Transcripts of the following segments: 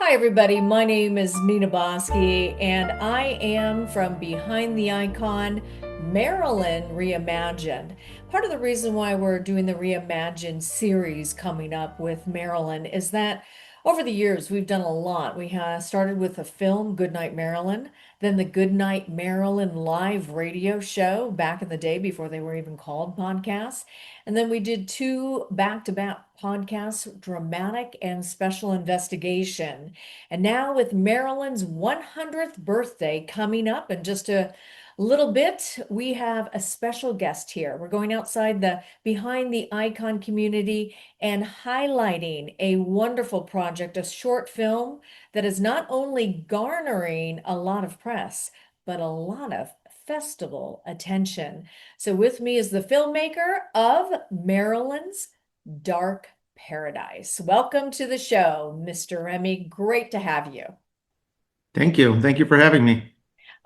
Hi, everybody. My name is Nina Boski, and I am from Behind the Icon, Marilyn Reimagined. Part of the reason why we're doing the Reimagined series coming up with Marilyn is that over the years we've done a lot. We started with the film Goodnight Marilyn, then the Goodnight Marilyn live radio show back in the day before they were even called podcasts. And then we did two back-to-back podcasts, Dramatic and Special Investigation. And now, with Marilyn's 100th birthday coming up in just a little bit, we have a special guest here. We're going outside the Behind the Icon community and highlighting a wonderful project, a short film that is not only garnering a lot of press, but a lot of festival attention. So, with me is the filmmaker of Marilyn's Dark Paradise. Welcome to the show, Mr. Remi. Great to have you. Thank you. Thank you for having me.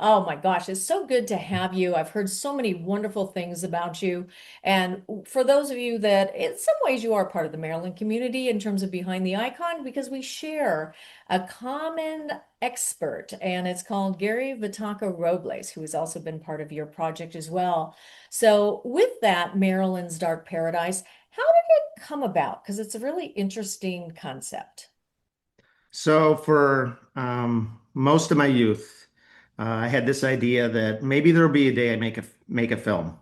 Oh my gosh, it's so good to have you. I've heard so many wonderful things about you. And for those of you that, in some ways, you are part of the Maryland community in terms of Behind the Icon, because we share a common expert, and it's called Gary Vitacco-Robles, who has also been part of your project as well. So, with that, Maryland's Dark Paradise, how did it come about? Because it's a really interesting concept. So, for most of my youth, I had this idea that maybe there'll be a day I make a film.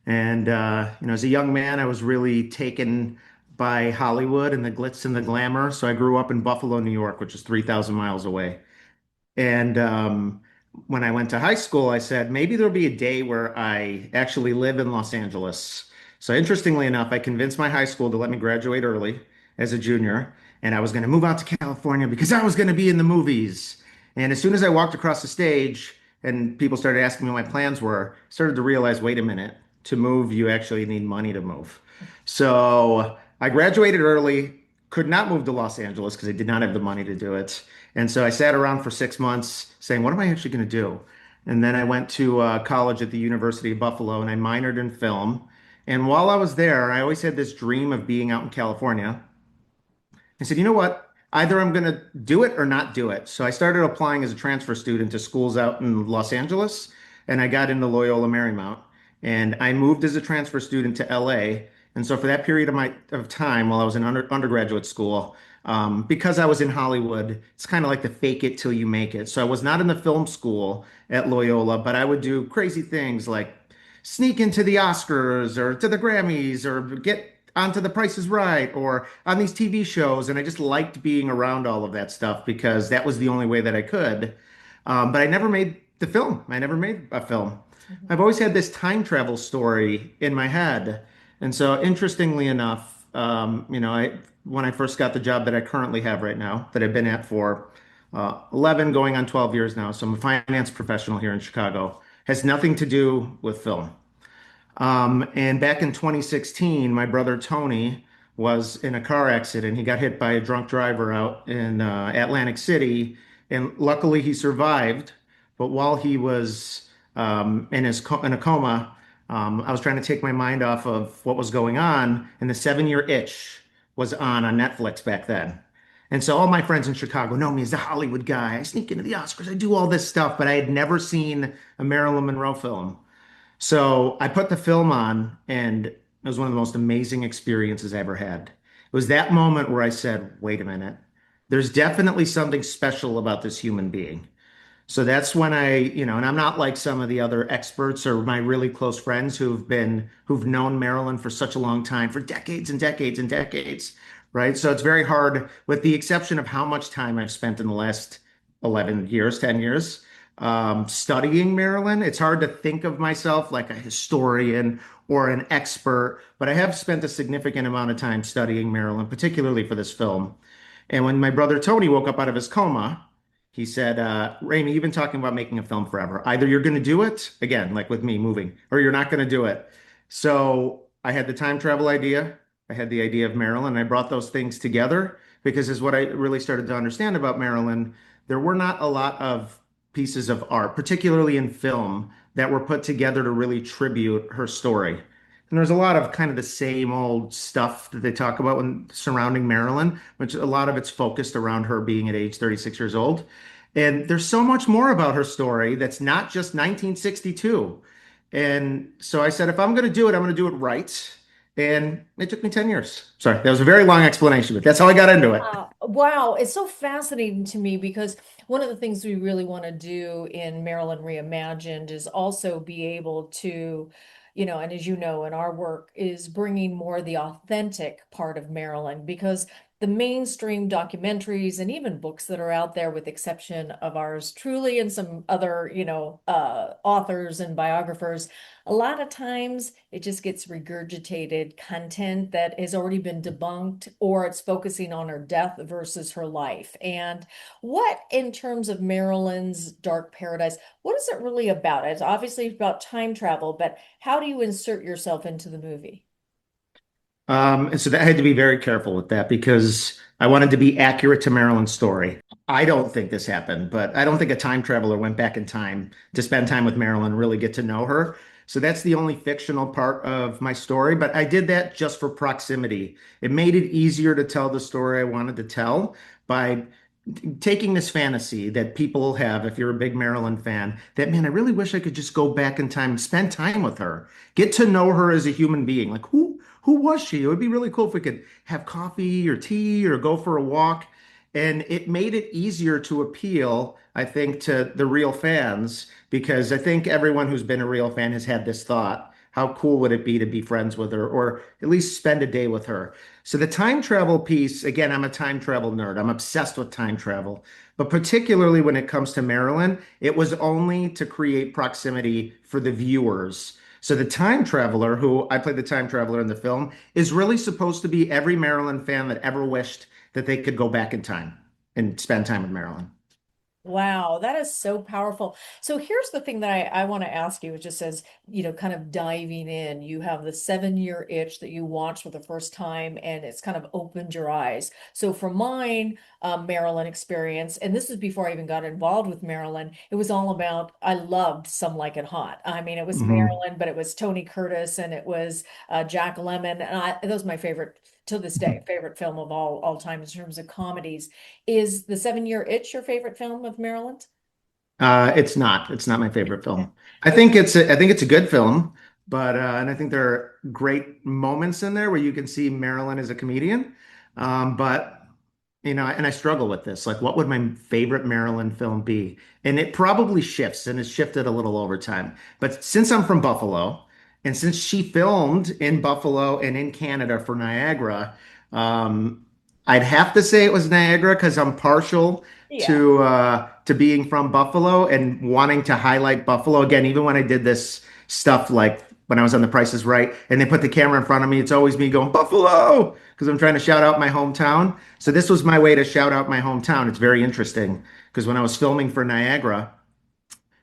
And as a young man, I was really taken by Hollywood and the glitz and the glamour. So I grew up in Buffalo, New York, which is 3,000 miles away. And when I went to high school, I said, maybe there'll be a day where I actually live in Los Angeles. So interestingly enough, I convinced my high school to let me graduate early as a junior, and I was going to move out to California because I was going to be in the movies. And as soon as I walked across the stage and people started asking me what my plans were, I started to realize, wait a minute, to move, you actually need money to move. So I graduated early, could not move to Los Angeles because I did not have the money to do it. And so I sat around for 6 months saying, what am I actually going to do? And then I went to college at the University of Buffalo and I minored in film. And while I was there, I always had this dream of being out in California. I said, you know what? Either I'm going to do it or not do it. So I started applying as a transfer student to schools out in Los Angeles, and I got into Loyola Marymount. And I moved as a transfer student to LA. And so for that period of time while I was in undergraduate school, because I was in Hollywood, it's kind of like the fake it till you make it. So I was not in the film school at Loyola, but I would do crazy things like sneak into the Oscars or to the Grammys or get onto The Price is Right or on these TV shows. And I just liked being around all of that stuff because that was the only way that I could. But I never made the film. I never made a film. Mhm. I've always had this time travel story in my head. And so, interestingly enough, when I first got the job that I currently have right now, that I've been at for 11 going on 12 years now, so I'm a finance professional here in Chicago, has nothing to do with film. And back in 2016, my brother Tony was in a car accident. He got hit by a drunk driver out in Atlantic City, and luckily he survived. But while he was in a coma, I was trying to take my mind off of what was going on, and the 7 Year Itch was on Netflix back then. And so all my friends in Chicago know me as the Hollywood guy. I sneak into the Oscars, I do all this stuff, but I had never seen a Marilyn Monroe film. So I put the film on, and it was one of the most amazing experiences I ever had. It was that moment where I said, wait a minute, there's definitely something special about this human being. So that's when and I'm not like some of the other experts or my really close friends who've known Marilyn for such a long time, for decades and decades and decades, right? So it's very hard, with the exception of how much time I've spent in the last 11 years, 10 years, studying Marilyn. It's hard to think of myself like a historian or an expert, but I have spent a significant amount of time studying Marilyn, particularly for this film. And when my brother Tony woke up out of his coma, he said, Raimi, you've been talking about making a film forever. Either you're going to do it, again, like with me moving, or you're not going to do it. So I had the time travel idea. I had the idea of Marilyn. I brought those things together because is what I really started to understand about Marilyn. There were not a lot of pieces of art, particularly in film, that were put together to really tribute her story. And there's a lot of kind of the same old stuff that they talk about when surrounding Marilyn, which a lot of it's focused around her being at age 36 years old. And there's so much more about her story that's not just 1962. And so I said, if I'm going to do it, I'm going to do it right. And it took me 10 years. Sorry, that was a very long explanation, but that's how I got into it. Wow, it's so fascinating to me because one of the things we really want to do in Maryland Reimagined is also be able to, and as you know, in our work, is bringing more the authentic part of Maryland because the mainstream documentaries and even books that are out there, with exception of ours truly and some other, authors and biographers, a lot of times it just gets regurgitated content that has already been debunked, or it's focusing on her death versus her life. And what, in terms of Marilyn's Dark Paradise, what is it really about? It's obviously about time travel, but how do you insert yourself into the movie? And so I had to be very careful with that because I wanted to be accurate to Marilyn's story. I don't think this happened, but I don't think a time traveler went back in time to spend time with Marilyn, really get to know her. So that's the only fictional part of my story, but I did that just for proximity. It made it easier to tell the story I wanted to tell by taking this fantasy that people have, if you're a big Marilyn fan, that man, I really wish I could just go back in time, spend time with her, get to know her as a human being. Like who was she? It would be really cool if we could have coffee or tea or go for a walk. And it made it easier to appeal, I think, to the real fans, because I think everyone who's been a real fan has had this thought. How cool would it be to be friends with her or at least spend a day with her? So the time travel piece, again, I'm a time travel nerd. I'm obsessed with time travel. But particularly when it comes to Maryland, it was only to create proximity for the viewers. So the time traveler, who I played the time traveler in the film, is really supposed to be every Maryland fan that ever wished that they could go back in time and spend time with Maryland. Wow, that is so powerful. So here's the thing that I want to ask you. It just says, kind of diving in. You have the 7 year itch that you watched for the first time, and it's kind of opened your eyes. So for mine, Maryland experience, and this is before I even got involved with Maryland, it was all about, I loved Some Like It Hot. I mean, it was Mhm. Maryland, but it was Tony Curtis and it was Jack Lemmon. And those are my favorite, to this day, favorite film of all time in terms of comedies. Is The 7 Year Itch your favorite film of Maryland? It's not. It's not my favorite film. Okay. I think it's a good film, but and I think there are great moments in there where you can see Marilyn as a comedian. But and I struggle with this. Like, what would my favorite Marilyn film be? And it probably shifts and has shifted a little over time. But since I'm from Buffalo, and since she filmed in Buffalo and in Canada for Niagara, um, I'd have to say it was Niagara because I'm partial Yeah. to being from Buffalo and wanting to highlight Buffalo again. Even when I did this stuff like when I was on The Price is Right, and they put the camera in front of me, it's always me going Buffalo because I'm trying to shout out my hometown. So this was my way to shout out my hometown. It's very interesting because when I was filming for Niagara,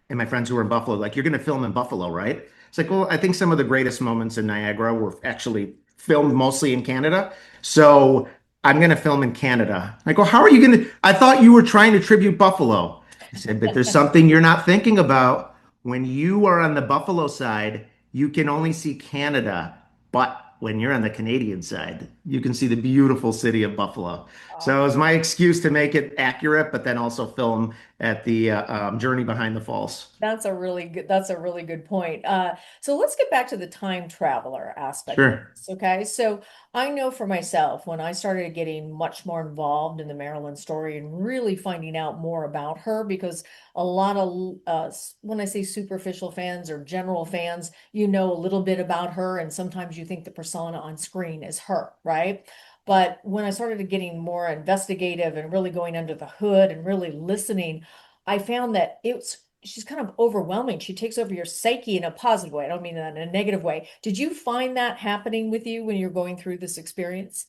and my friends who were in Buffalo, like, you're going to film in Buffalo, right? It's like, well, I think some of the greatest moments in Niagara were actually filmed mostly in Canada. So I'm going to film in Canada. Like, well, how are you going to? I thought you were trying to tribute Buffalo. I said, but there's something you're not thinking about. When you are on the Buffalo side, you can only see Canada. But when you're on the Canadian side, you can see the beautiful city of Buffalo. So it was my excuse to make it accurate, but then also film at the journey behind the falls. That's a really good point. So let's get back to the time traveler aspect of Sure. this. Okay. So I know for myself, when I started getting much more involved in the Marilyn story and really finding out more about her, because a lot of, when I say superficial fans or general fans, you know a little bit about her, and sometimes you think the persona on screen is her, right? But when I started getting more investigative and really going under the hood and really listening, I found that she's kind of overwhelming. She takes over your psyche in a positive way. I don't mean that in a negative way. Did you find that happening with you when you're going through this experience?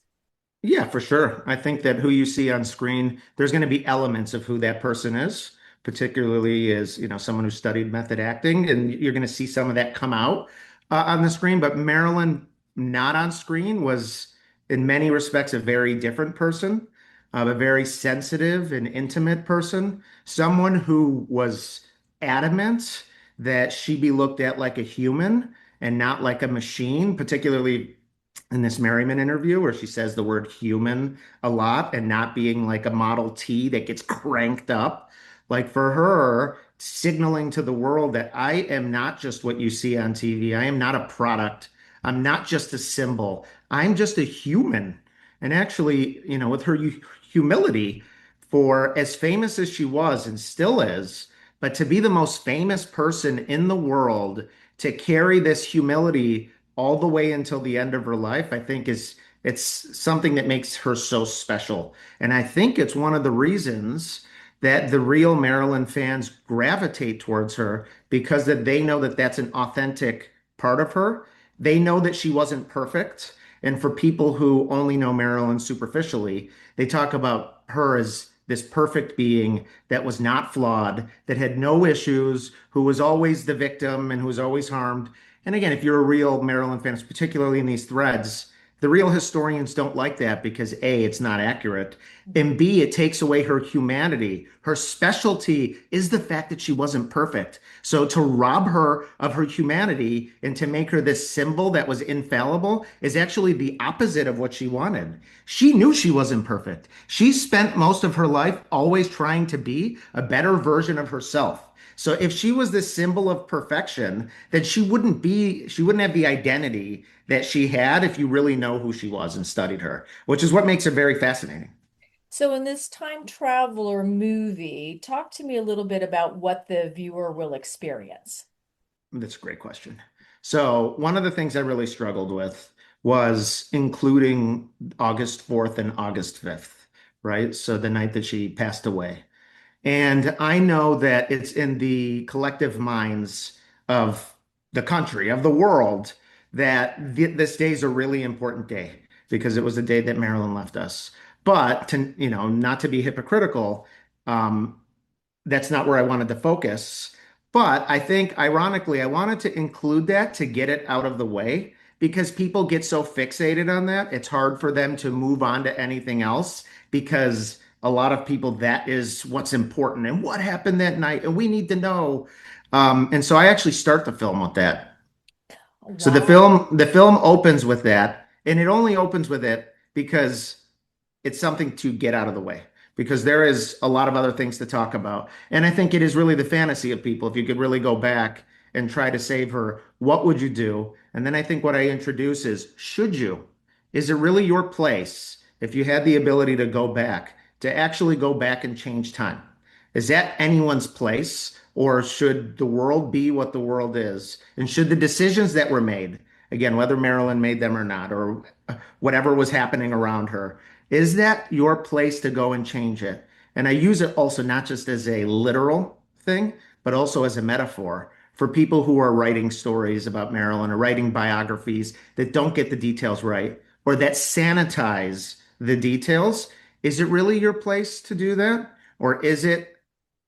Yeah, for sure. I think that who you see on screen, there's going to be elements of who that person is, particularly as, someone who studied method acting, and you're going to see some of that come out on the screen. But Marilyn, not on screen, was in many respects a very different person, a very sensitive and intimate person, someone who was adamant that she be looked at like a human and not like a machine, particularly in this Merriman interview where she says the word human a lot and not being like a Model T that gets cranked up. Like for her, signaling to the world that I am not just what you see on TV. I am not a product. I'm not just a symbol. I'm just a human. And actually, with her humility, for as famous as she was and still is, but to be the most famous person in the world, to carry this humility all the way until the end of her life, I think it's something that makes her so special. And I think it's one of the reasons that the real Marilyn fans gravitate towards her because that they know that that's an authentic part of her. They know that she wasn't perfect. And for people who only know Marilyn superficially, they talk about her as this perfect being that was not flawed, that had no issues, who was always the victim and who was always harmed. And again, if you're a real Marilyn fan, particularly in these threads, the real historians don't like that because A, it's not accurate, and B, it takes away her humanity. Her specialty is the fact that she wasn't perfect. So to rob her of her humanity and to make her this symbol that was infallible is actually the opposite of what she wanted. She knew she wasn't perfect. She spent most of her life always trying to be a better version of herself. So if she was this symbol of perfection, then she wouldn't have the identity that she had if you really know who she was and studied her, which is what makes her very fascinating. So in this time traveler movie, talk to me a little bit about what the viewer will experience. That's a great question. So one of the things I really struggled with was including August 4th and August 5th, right? So the night that she passed away. And I know that it's in the collective minds of the country, of the world, that this day is a really important day because it was the day that Marilyn left us. But to, not to be hypocritical, um, that's not where I wanted to focus. But I think, ironically, I wanted to include that to get it out of the way because people get so fixated on that. It's hard for them to move on to anything else because a lot of people, that is what's important and what happened that night. And we need to know. And so I actually start the film with that. So the Wow. film opens with that, and it only opens with it because it's something to get out of the way because there is a lot of other things to talk about. And I think it is really the fantasy of people. If you could really go back and try to save her, what would you do? And then I think what I introduce is, should you? Is it really your place if you had the ability to go back, to actually go back and change time? Is that anyone's place? Or should the world be what the world is? And should the decisions that were made, again, whether Marilyn made them or not, or whatever was happening around her, is that your place to go and change it? And I use it also not just as a literal thing, but also as a metaphor for people who are writing stories about Marilyn or writing biographies that don't get the details right or that sanitize the details. Is it really your place to do that? Or is it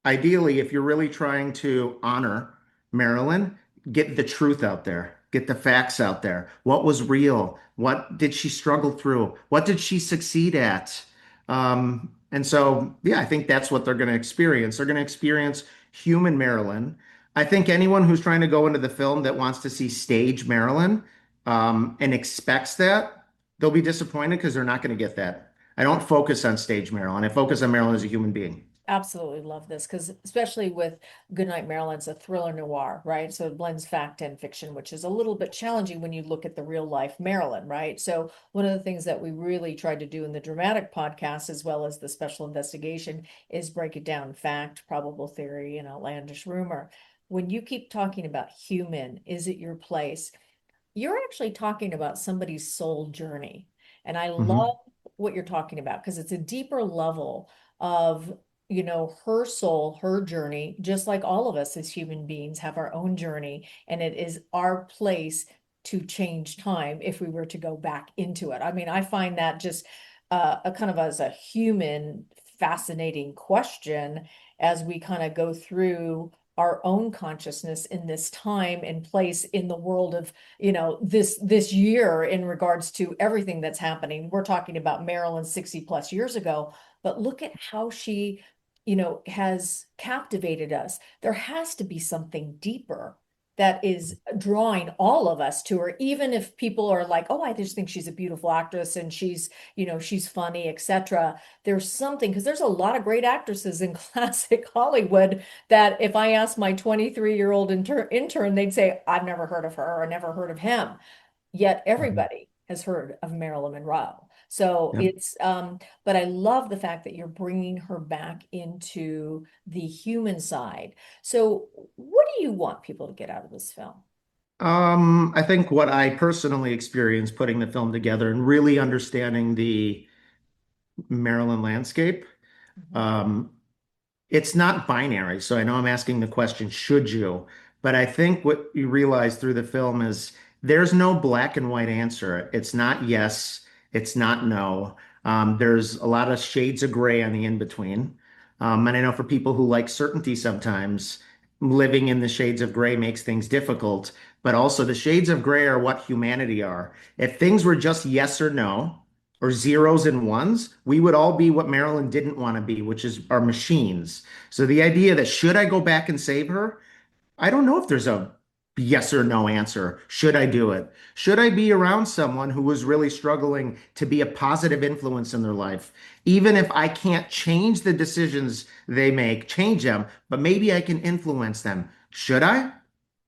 ideally, if you're really trying to honor Marilyn, get the truth out there, get the facts out there. What was real? What did she struggle through? What did she succeed at? And so, yeah, I think that's what they're going to experience. They're going to experience human Marilyn. I think anyone who's trying to go into the film that wants to see stage Marilyn and expects that, they'll be disappointed because they're not going to get that. I don't focus on stage Marilyn. I focus on Marilyn as a human being. Absolutely love this because especially with Goodnight Marilyn's a thriller noir, right? So it blends fact and fiction, which is a little bit challenging when you look at the real life Marilyn, right? So one of the things that we really tried to do in the dramatic podcast, as well as the special investigation, is break it down fact, probable theory, and outlandish rumor. When you keep talking about human, is it your place? You're actually talking about somebody's soul journey. And I love Mhm. what you're talking about because it's a deeper level of, her soul, her journey, just like all of us as human beings have our own journey. And it is our place to change time if we were to go back into it. I mean, I find that just a kind of as a human fascinating question as we kind of go through our own consciousness in this time and place in the world of this year in regards to everything that's happening. We're talking about Marilyn 60 plus years ago, but look at how she has captivated us. There has to be something deeper that is drawing all of us to her, even if people are like, oh, I just think she's a beautiful actress and she's funny, etc. There's something, because there's a lot of great actresses in classic Hollywood that if I asked my 23-year-old intern, they'd say, I've never heard of her or never heard of him. Yet Mhm. everybody has heard of Marilyn Monroe. So Yep. but I love the fact that you're bringing her back into the human side. So, what do you want people to get out of this film? I think what I personally experienced putting the film together and really understanding the Maryland landscape, Mhm. um, it's not binary. So I know I'm asking the question, should you? But I think what you realize through the film is there's no black and white answer. It's not yes, it's not no. There's a lot of shades of gray on the in between. And I know for people who like certainty sometimes, living in the shades of gray makes things difficult. But also, the shades of gray are what humanity are. If things were just yes or no, or zeros and ones, we would all be what Marilyn didn't want to be, which is our machines. So the idea that should I go back and save her? I don't know if there's a yes or no answer. Should I do it? Should I be around someone who was really struggling to be a positive influence in their life? Even if I can't change the decisions they make, change them, but maybe I can influence them. Should I?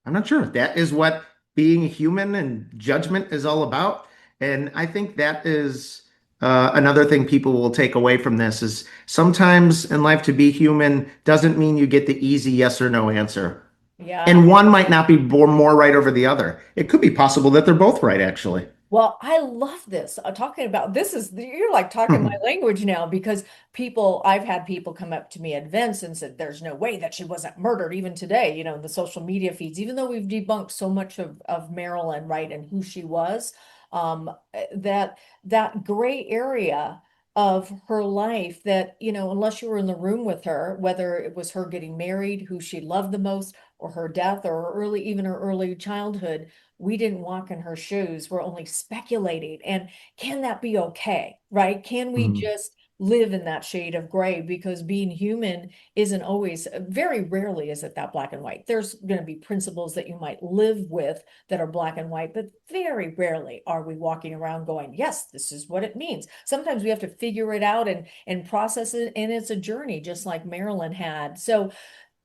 I'm not sure. That is what being human and judgment is all about. And I think that is another thing people will take away from this is sometimes in life to be human doesn't mean you get the easy yes or no answer. Yeah. And one might not be more right over the other. It could be possible that they're both right, actually. Well, I love this. Talking about this is you're like talking my language now because I've had people come up to me at events and said, there's no way that she wasn't murdered, even today, in the social media feeds, even though we've debunked so much of Marilyn, right, and who she was, that gray area of her life that, unless you were in the room with her, whether it was her getting married, who she loved the most, or her death, or even her early childhood, we didn't walk in her shoes. We're only speculating. And can that be okay? Right? Can we Mhm. just live in that shade of gray? Because being human isn't always, very rarely is it that black and white. There's going to be principles that you might live with that are black and white, but very rarely are we walking around going, yes, this is what it means. Sometimes we have to figure it out and process it. And it's a journey, just like Marilyn had. So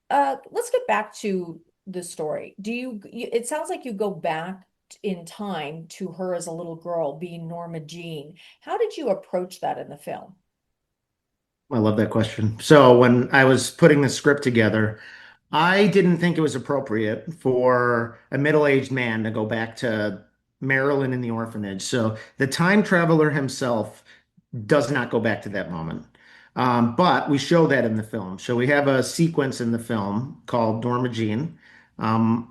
let's get back to the story. It sounds like you go back in time to her as a little girl being Norma Jean. How did you approach that in the film? I love that question. So when I was putting the script together, I didn't think it was appropriate for a middle-aged man to go back to Maryland in the orphanage. So the time traveler himself does not go back to that moment. But we show that in the film. So we have a sequence in the film called Norma Jean,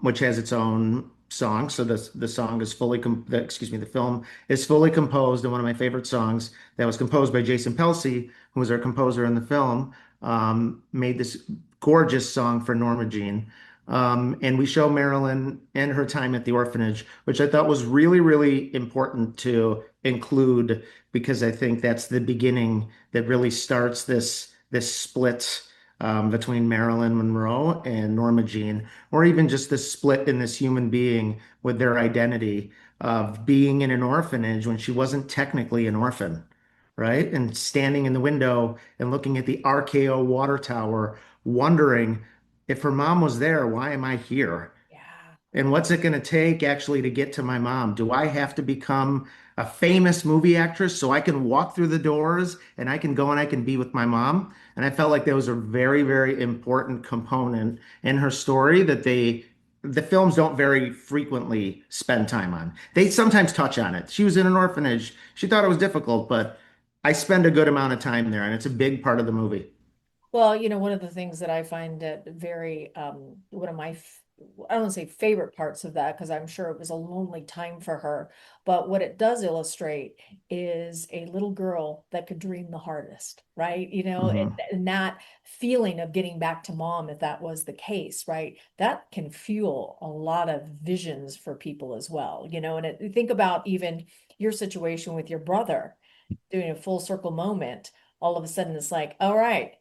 which has its own song. So the song is excuse me, the film is fully composed, and one of my favorite songs that was composed by Jason Pelsey, who was our composer in the film, made this gorgeous song for Norma Jean. And we show Marilyn and her time at the orphanage, which I thought was really, really important to include because I think that's the beginning that really starts this split between Marilyn Monroe and Norma Jean, or even just this split in this human being with their identity of being in an orphanage when she wasn't technically an orphan, right? And standing in the window and looking at the RKO water tower, wondering if her mom was there, why am I here? Yeah. And what's it going to take actually to get to my mom? Do I have to become a famous movie actress so I can walk through the doors and I can go and I can be with my mom? And I felt like that was a very, very important component in her story that the films don't very frequently spend time on. They sometimes touch on it. She was in an orphanage. She thought it was difficult, but I spend a good amount of time there, and it's a big part of the movie. Well, one of the things that I find that one of my, I don't want to say favorite parts of that, because I'm sure it was a lonely time for her, but what it does illustrate is a little girl that could dream the hardest, right? Mhm. And that feeling of getting back to mom, if that was the case, right? That can fuel a lot of visions for people as well, think about even your situation with your brother doing a full circle moment. All of a sudden, it's like, all right,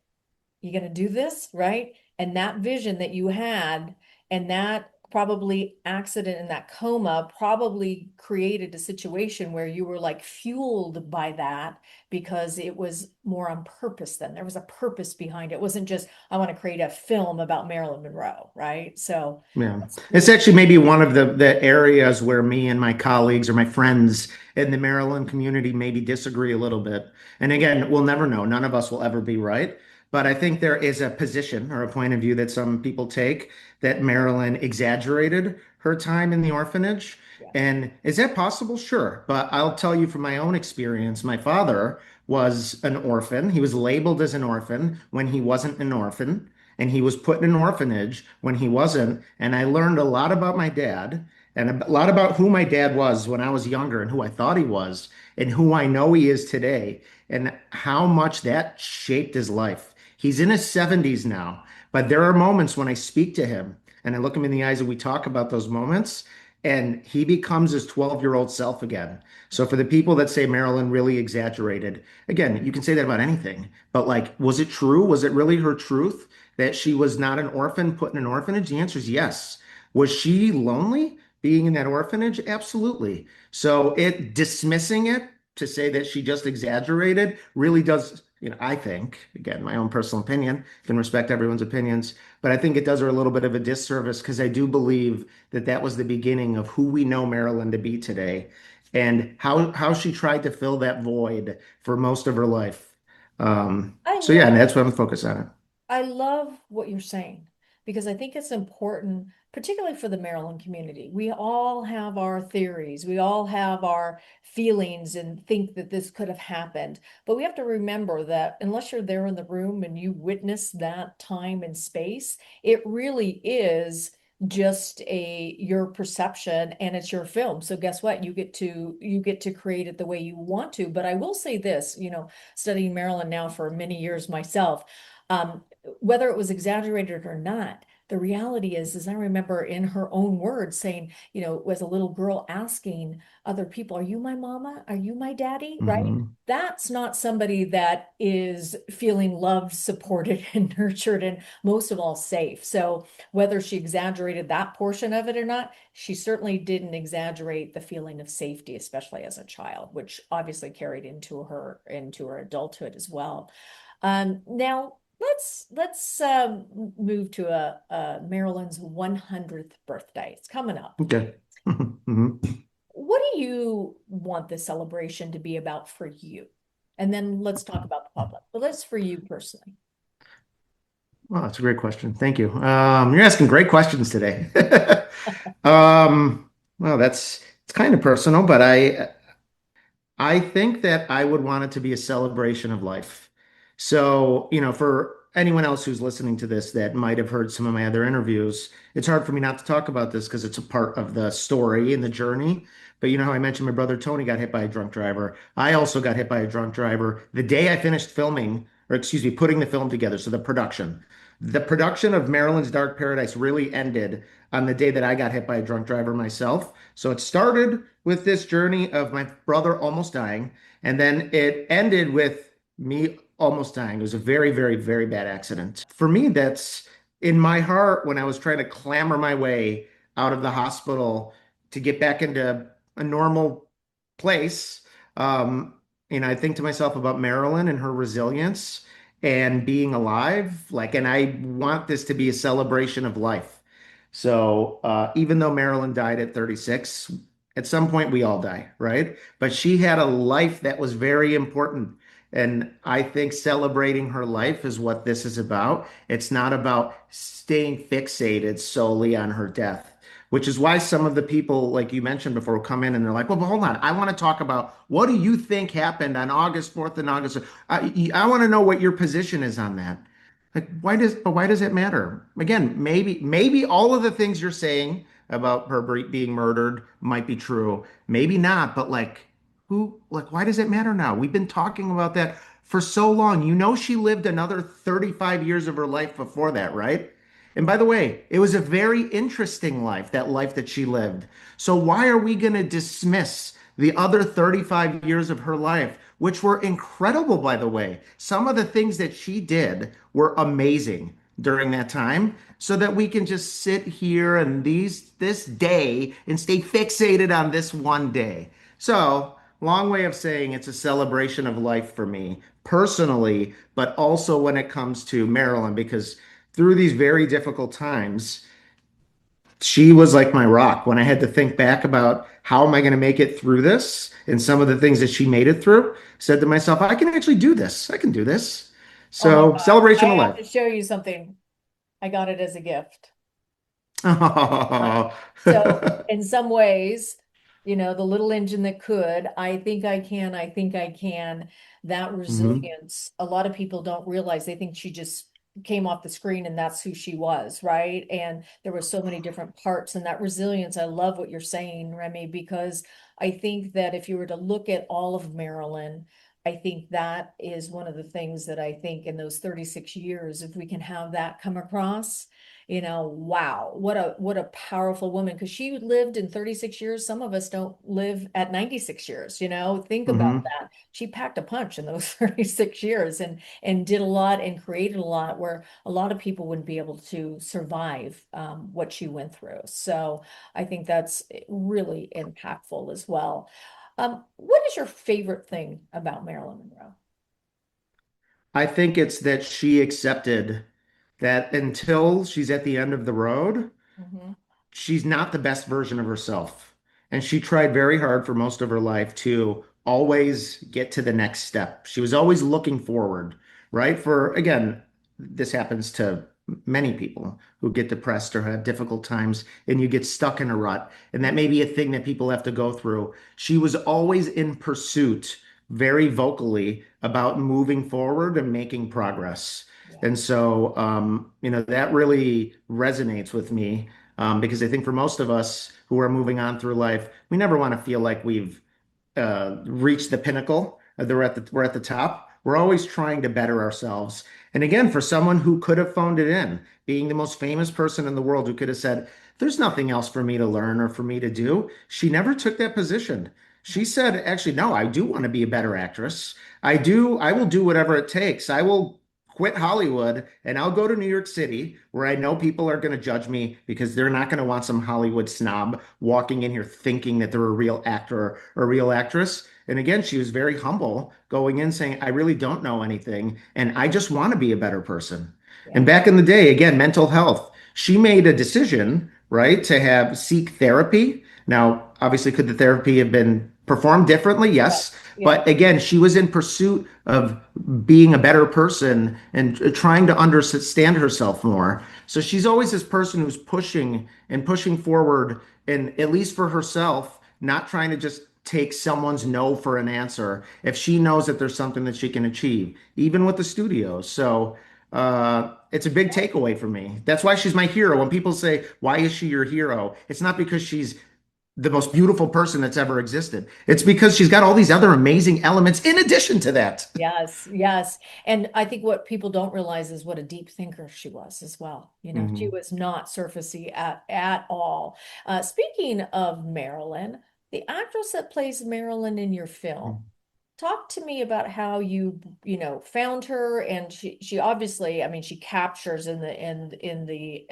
you gonna do this, right? And that vision that you had and that probably accident in that coma probably created a situation where you were like fueled by that because it was more on purpose then. There was a purpose behind it. It wasn't just, I want to create a film about Marilyn Monroe, right? So Yeah. that's It's really, actually maybe one of the areas where me and my colleagues or my friends in the Maryland community maybe disagree a little bit. And again, we'll never know. None of us will ever be right. But I think there is a position or a point of view that some people take that Marilyn exaggerated her time in the orphanage. yeah. And is that possible? Sure. But I'll tell you from my own experience, my father was an orphan. He was labeled as an orphan when he wasn't an orphan, and he was put in an orphanage when he wasn't. And I learned a lot about my dad and a lot about who my dad was when I was younger and who I thought he was and who I know he is today and how much that shaped his life. He's in his 70s now, but there are moments when I speak to him and I look him in the eyes and we talk about those moments, and he becomes his 12-year-old self again. So for the people that say Marilyn really exaggerated, again, you can say that about anything, but like, was it true? Was it really her truth that she was not an orphan put in an orphanage? The answer is yes. Was she lonely being in that orphanage? Absolutely. So it dismissing it to say that she just exaggerated really does, I think, again, my own personal opinion, can respect everyone's opinions, but I think it does her a little bit of a disservice because I do believe that that was the beginning of who we know Marilyn to be today and how she tried to fill that void for most of her life. I So yeah, and love that's what I'm focused on. I love what you're saying because I think it's important, particularly for the Maryland community. We all have our theories, we all have our feelings and think that this could have happened. But we have to remember that unless you're there in the room and you witness that time and space, it really is just your perception and it's your film. So guess what? You get to create it the way you want to. But I will say this, studying Maryland now for many years myself. Um, whether it was exaggerated or not, the reality is I remember in her own words saying, as a little girl asking other people, "Are you my mama? Are you my daddy?" Right? Hmm. That's not somebody that is feeling loved, supported, and nurtured, and most of all, safe. So whether she exaggerated that portion of it or not, she certainly didn't exaggerate the feeling of safety, especially as a child, which obviously carried into her adulthood as well. Now let's move to a Marilyn's 100th birthday. It's coming up. Okay. Hmm. What do you want this celebration to be about for you? And then let's talk about the public. But let's for you personally. Well, that's a great question. Thank you. You're asking great questions today. Well, that's it's kind of personal, but I think that I would want it to be a celebration of life. So, for anyone else who's listening to this that might have heard some of my other interviews, it's hard for me not to talk about this because it's a part of the story and the journey. But you know how I mentioned my brother Tony got hit by a drunk driver? I also got hit by a drunk driver the day I finished filming, or excuse me, putting the film together. So the production. The production of Marilyn's Dark Paradise really ended on the day that I got hit by a drunk driver myself. So it started with this journey of my brother almost dying, and then it ended with me almost dying. It was a very, very, very bad accident. For me, that's in my heart when I was trying to clamor my way out of the hospital to get back into a normal place. Um, I think to myself about Marilyn and her resilience and being alive. And I want this to be a celebration of life. So even though Marilyn died at 36, at some point we all die, right? But she had a life that was very important. And I think celebrating her life is what this is about. It's not about staying fixated solely on her death, which is why some of the people, like you mentioned before, come in and they're like, well, but hold on. I want to talk about what do you think happened on August 4th and August. I want to know what your position is on that. Like, why does it matter? Again, maybe all of the things you're saying about her being murdered might be true. Maybe not, but why does it matter now? We've been talking about that for so long. She lived another 35 years of her life before that, right? And by the way, it was a very interesting life, that life that she lived. So why are we going to dismiss the other 35 years of her life, which were incredible, by the way? Some of the things that she did were amazing. during that time so that we can just sit here and this day and stay fixated on this one day. So, long way of saying it's a celebration of life for me personally, but also when it comes to Marilyn, because through these very difficult times, she was like my rock when I had to think back about how am I going to make it through this and some of the things that she made it through. Said to myself, I can actually do this. I can do this. Oh my So, gosh, I celebration of have life. to show you something. I got it as a gift. Oh. So in some ways, the little engine that could, I think I can, that Mhm. resilience, a lot of people don't realize. They think she just came off the screen and that's who she was, right? And there were so many different parts and that resilience. I love what you're saying, Remy, because I think that if you were to look at all of Maryland, I think that is one of the things that I think in those 36 years, if we can have that come across, wow, what a powerful woman, because she lived in 36 years. Some of us don't live at 96 years. Think about Mhm. that. She packed a punch in those 36 years and did a lot and created a lot where a lot of people wouldn't be able to survive what she went through. So I think that's really impactful as well. What is your favorite thing about Marilyn Monroe? I think it's that she accepted that until she's at the end of the road, Mhm. she's not the best version of herself. And she tried very hard for most of her life to always get to the next step. She was always looking forward, right? For, again, this happens to many people who get depressed or have difficult times and you get stuck in a rut. And that may be a thing that people have to go through. She was always in pursuit, very vocally, about moving forward and making progress. Yeah. And so, that really resonates with me because I think for most of us who are moving on through life, we never want to feel like we've reached the pinnacle. We're at the top. We're always trying to better ourselves. And again, for someone who could have phoned it in, being the most famous person in the world who could have said, "There's nothing else for me to learn or for me to do," she never took that position. She said, "Actually, no, I do want to be a better actress. I do. I will do whatever it takes. I will." Quit Hollywood and I'll go to New York City where I know people are going to judge me because they're not going to want some Hollywood snob walking in here thinking that they're a real actor or a real actress. And again, she was very humble going in saying, I really don't know anything and I just want to be a better person. And Yeah. back in the day, again, mental health, she made a decision, right, to have seek therapy. Now, obviously, could the therapy have been performed differently? Yeah. Yes. Yeah. But again, she was in pursuit of being a better person and trying to understand herself more. So she's always this person who's pushing and pushing forward, and at least for herself, not trying to just take someone's no for an answer if she knows that there's something that she can achieve, even with the studios. So it's a big takeaway for me. That's why she's my hero. When people say, "Why is she your hero?" It's not because she's the most beautiful person that's ever existed. It's because she's got all these other amazing elements in addition to that. Yes, yes. And I think what people don't realize is what a deep thinker she was as well. She Mhm. was not surfacey at all. Speaking of Marilyn, the actress that plays Marilyn in your film, talk to me about how you found her. And she obviously, I mean, she captures in the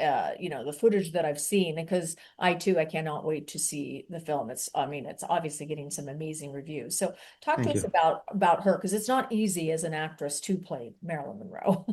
footage that I've seen, because I cannot wait to see the film. I mean, it's obviously getting some amazing reviews. So talk to Thank us you. about her, because it's not easy as an actress to play Marilyn Monroe.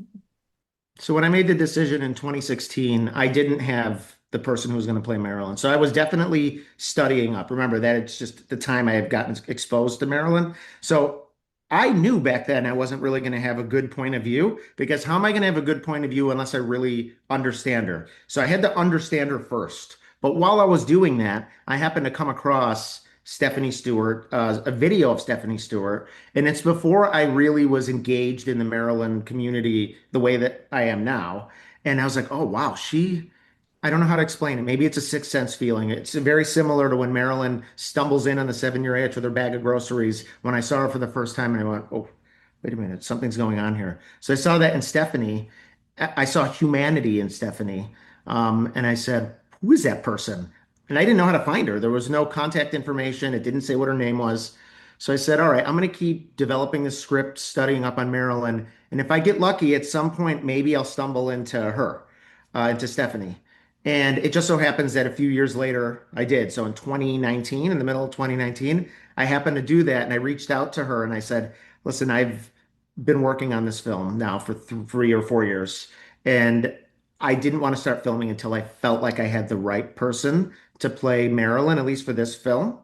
So when I made the decision in 2016, I didn't have the person who was going to play Marilyn. So I was definitely studying up. Remember that it's just the time I had gotten exposed to Marilyn. So I knew back then I wasn't really going to have a good point of view because how am I going to have a good point of view unless I really understand her? So I had to understand her first. But while I was doing that, I happened to come across Stephanie Stuart, a video of Stephanie Stuart, and it's before I really was engaged in the Maryland community the way that I am now. And I was like, oh, wow, I don't know how to explain it. Maybe it's a sixth sense feeling. It's very similar to when Marilyn stumbles in on the 7 Year Itch with her bag of groceries when I saw her for the first time and I went, oh, wait a minute, something's going on here. So I saw that in Stephanie. I saw humanity in Stephanie. And I said, who is that person? And I didn't know how to find her. There was no contact information. It didn't say what her name was. So I said, all right, I'm going to keep developing the script, studying up on Marilyn. And if I get lucky at some point, maybe I'll stumble into her, into Stephanie. And it just so happens that a few years later, I did. So in 2019, in the middle of 2019, I happened to do that. And I reached out to her and I said, listen, I've been working on this film now for 3 or 4 years. And I didn't want to start filming until I felt like I had the right person to play Marilyn, at least for this film,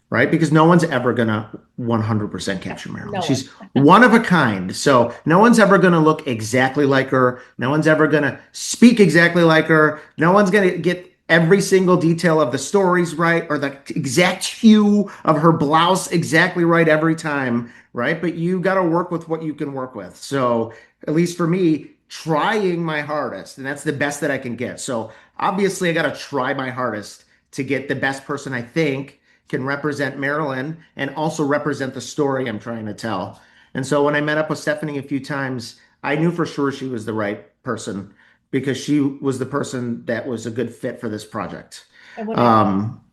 right? Because no one's ever gonna 100% capture Marilyn. No one. She's one of a kind. So no one's ever gonna look exactly like her. No one's ever gonna speak exactly like her. No one's gonna get every single detail of the stories right or the exact hue of her blouse exactly right every time, right? But you got to work with what you can work with. So at least for me, trying my hardest, and that's the best that I can get. So obviously, I got to try my hardest to get the best person I think can represent Marilyn and also represent the story I'm trying to tell. And so when I met up with Stephanie a few times, I knew for sure she was the right person because she was the person that was a good fit for this project. And when I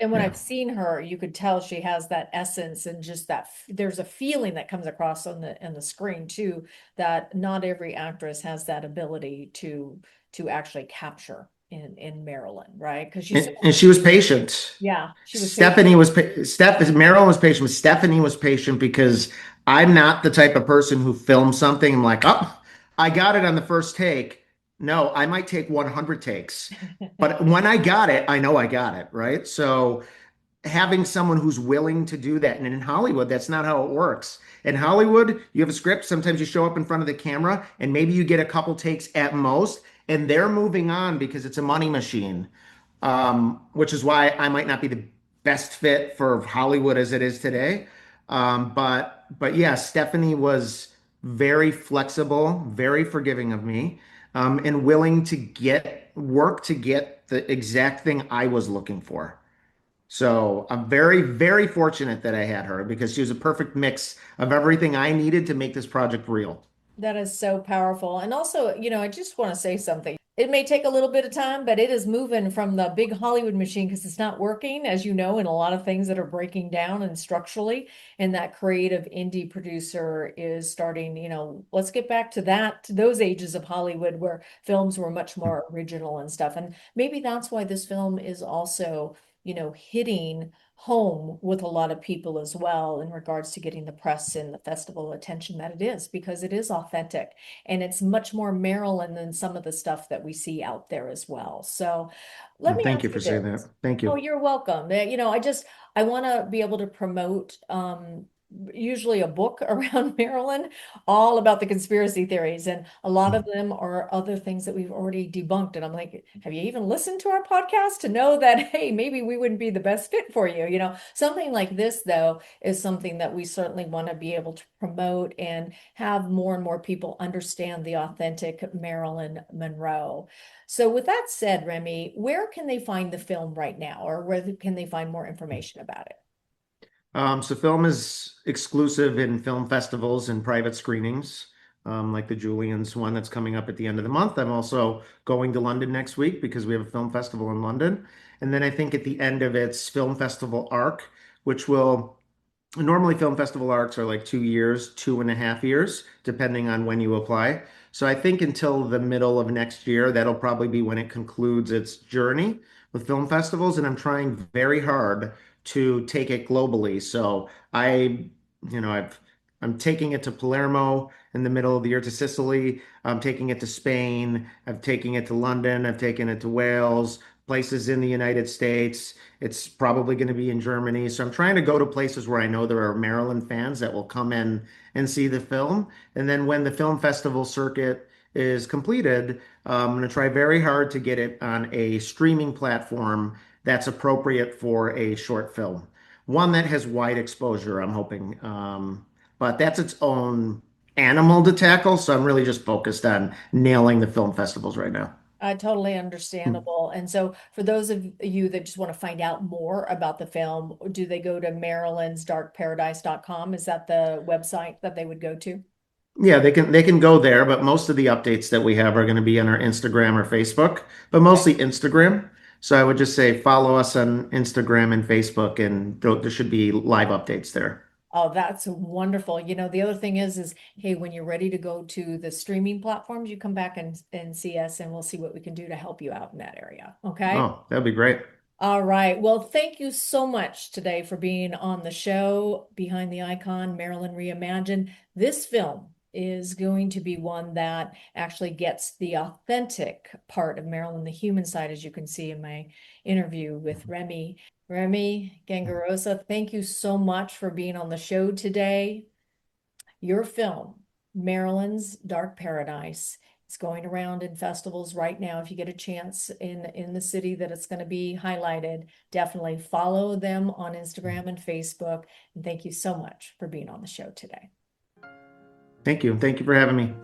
and when Yeah. I've seen her, you could tell she has that essence and just that there's a feeling that comes across on the screen too, that not every actress has that ability to actually capture in Marilyn, right? Because she's so, And she was patient. yeah, she was patient. Stephanie was Marilyn was patient, but Stephanie was patient because I'm not the type of person who films something. I'm like, oh, I got it on the first take. No, I might take 100 takes, but when I got it, I know I got it, right? So having someone who's willing to do that. And in Hollywood, that's not how it works. In Hollywood, you have a script. Sometimes you show up in front of the camera and maybe you get a couple takes at most, and they're moving on because it's a money machine, which is why I might not be the best fit for Hollywood as it is today. But yeah, Stephanie was very flexible, very forgiving of me, and willing to get work to get the exact thing I was looking for. So I'm very, very fortunate that I had her because she was a perfect mix of everything I needed to make this project real. That is so powerful. And also, I just want to say something. It may take a little bit of time, but it is moving from the big Hollywood machine because it's not working, as you know, in a lot of things that are breaking down and structurally. And that creative indie producer is starting, let's get back to that, to those ages of Hollywood where films were much more original and stuff. And maybe that's why this film is also, hitting home with a lot of people as well in regards to getting the press and the festival attention that it is, because it is authentic and it's much more Maryland than some of the stuff that we see out there as well. So let me Thank ask you for you saying this. that. Thank Oh, you. you're welcome. I want to be able to promote usually a book around Maryland, all about the conspiracy theories. And a lot of them are other things that we've already debunked. And I'm like, have you even listened to our podcast to know that, hey, maybe we wouldn't be the best fit for you? Something like this, though, is something that we certainly want to be able to promote and have more and more people understand the authentic Marilyn Monroe. So, with that said, Remy, where can they find the film right now, or where can they find more information about it? So film is exclusive in film festivals and private screenings, like the Julian's one that's coming up at the end of the month. I'm also going to London next week because we have a film festival in London. And then I think at the end of its film festival arc, which will normally film festival arcs are like 2 years, 2.5 years, depending on when you apply. So I think until the middle of next year, that'll probably be when it concludes its journey with film festivals. And I'm trying very hard to take it globally. So I'm taking it to Palermo in the middle of the year, to Sicily. I'm taking it to Spain. I'm taking it to London. I've taken it to Wales, places in the United States. It's probably going to be in Germany. So I'm trying to go to places where I know there are Maryland fans that will come in and see the film. And then when the film festival circuit is completed, I'm going to try very hard to get it on a streaming platform that's appropriate for a short film. One that has wide exposure, I'm hoping. But that's its own animal to tackle. So I'm really just focused on nailing the film festivals right now. Totally understandable. And so, for those of you that just want to find out more about the film, do they go to marylandsdarkparadise.com? Is that the website that they would go to? Yeah, they can go there, but most of the updates that we have are going to be on our Instagram or Facebook, but Okay. mostly Instagram. So I would just say follow us on Instagram and Facebook, and there should be live updates there. Oh, that's wonderful. The other thing is, hey, when you're ready to go to the streaming platforms, you come back and see us, and we'll see what we can do to help you out in that area. Okay. Oh, that'd be great. All right. Well, thank you so much today for being on the show, Behind the Icon, Marilyn Reimagined. This film is going to be one that actually gets the authentic part of Marilyn, the human side, as you can see in my interview with Remi. Remi Gangarossa, thank you so much for being on the show today. Your film, Marilyn's Dark Paradise, is going around in festivals right now. If you get a chance in the city that it's going to be highlighted, definitely follow them on Instagram and Facebook. And thank you so much for being on the show today. Thank you. Thank you for having me.